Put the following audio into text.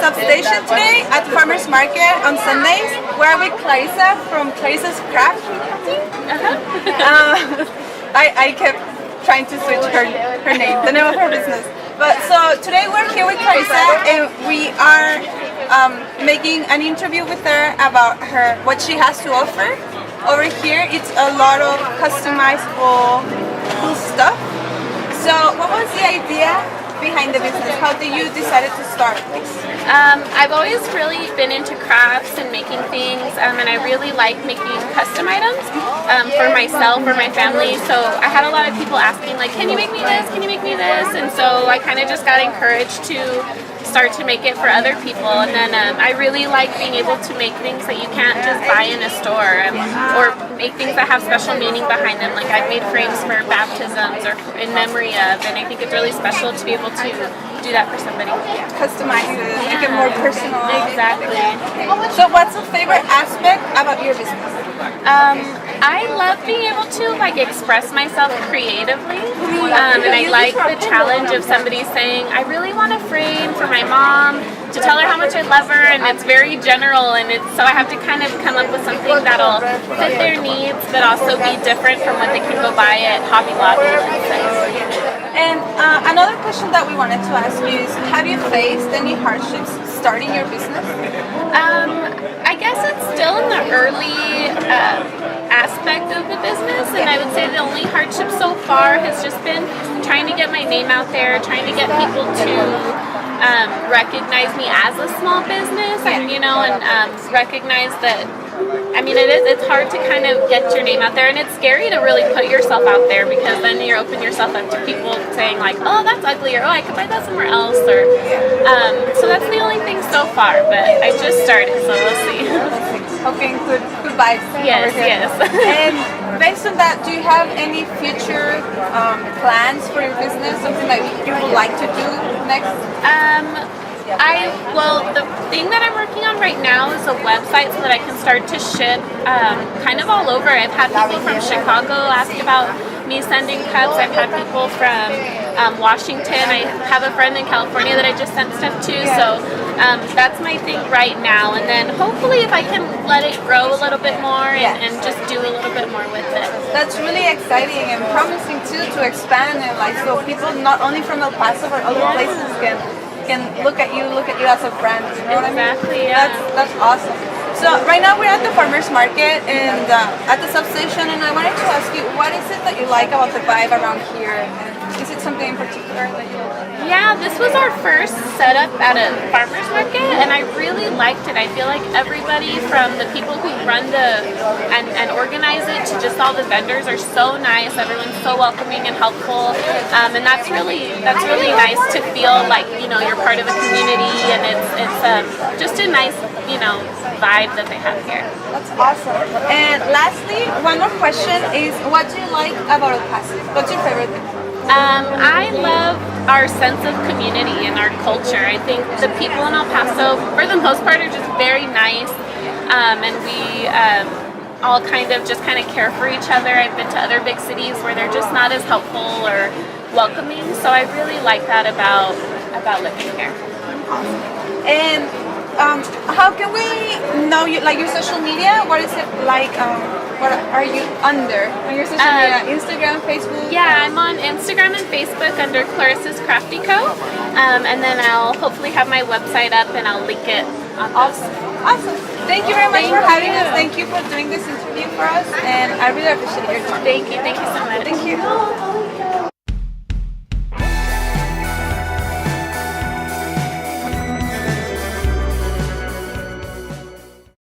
substation today at the farmer's market on Sundays. We're with Clarissa from Clarissa's Crafty. I kept trying to switch her name, the name of her business. But so today we're here with Clarissa and we are making an interview with her about what she has to offer. Over here it's a lot of customizable cool stuff. So what was the idea behind the business? How did you decide to start this? I've always really been into crafts and making things, and I really like making custom items for myself or my family. So I had a lot of people asking, like, can you make me this? Can you make me this? And so I kind of just got encouraged to start to make it for other people. And then I really like being able to make things that you can't just buy in a store, or make things that have special meaning behind them. Like I've made frames for baptisms or in memory of, and I think it's really special to be able to do that for somebody. Customize it, make it more personal. Exactly. So what's your favorite aspect about your business? I love being able to express myself creatively, and I like the challenge of somebody saying, I really want a frame for my mom to tell her how much I love her, and it's very general, and so I have to kind of come up with something that'll fit their needs but also be different from what they can go buy at Hobby Lobby. And another question that we wanted to ask you is, have you faced any hardships starting your business? I guess it's still in the early aspect of the business, and I would say the only hardship so far has just been trying to get my name out there, trying to get people to recognize me as a small business, and recognize that. I mean, it's hard to kind of get your name out there, and it's scary to really put yourself out there, because then you're opening yourself up to people saying like, oh, that's ugly, or oh, I could buy that somewhere else, or so that's the only thing so far, but I just started, so we'll see. Hoping good vibes. Yes, yes. And based on that, do you have any future plans for your business, something that you would like to do next? The thing that I'm working on right now is a website so that I can start to ship kind of all over. I've had people from Chicago ask about me sending cups. I've had people from Washington. I have a friend in California that I just sent stuff to. So that's my thing right now. And then hopefully if I can let it grow a little bit more and just do a little bit more with it. That's really exciting and promising too, to expand it, so people not only from El Paso but other places can look at you as a brand. You know what I mean? Exactly. Yeah. That's awesome. So right now we're at the farmer's market and at the substation, and I wanted to ask you, what is it that you like about the vibe around here? And is it something in particular that you like? Yeah, this was our first setup at a farmer's market, and I really liked it. I feel like everybody, from the people who run and organize it to just all the vendors, are so nice. Everyone's so welcoming and helpful, and that's really nice to feel like you're part of a community, and it's just a nice vibe that they have here. That's awesome. And lastly, one more question is, what do you like about El Paso? What's your favorite thing? I love our sense of community and our culture. I think the people in El Paso, for the most part, are just very nice, and we all kind of care for each other. I've been to other big cities where they're just not as helpful or welcoming, so I really like that about living here. Awesome. And how can we know you, like your social media? What is it like? What are you under on your social media? Instagram, Facebook? Yeah, I'm on Instagram and Facebook under Clarissa's Crafty Co. And then I'll hopefully have my website up and I'll link it on Awesome. Thank you very much for having us. Thank you for doing this interview for us, and I really appreciate your time. Thank you so much. Thank you.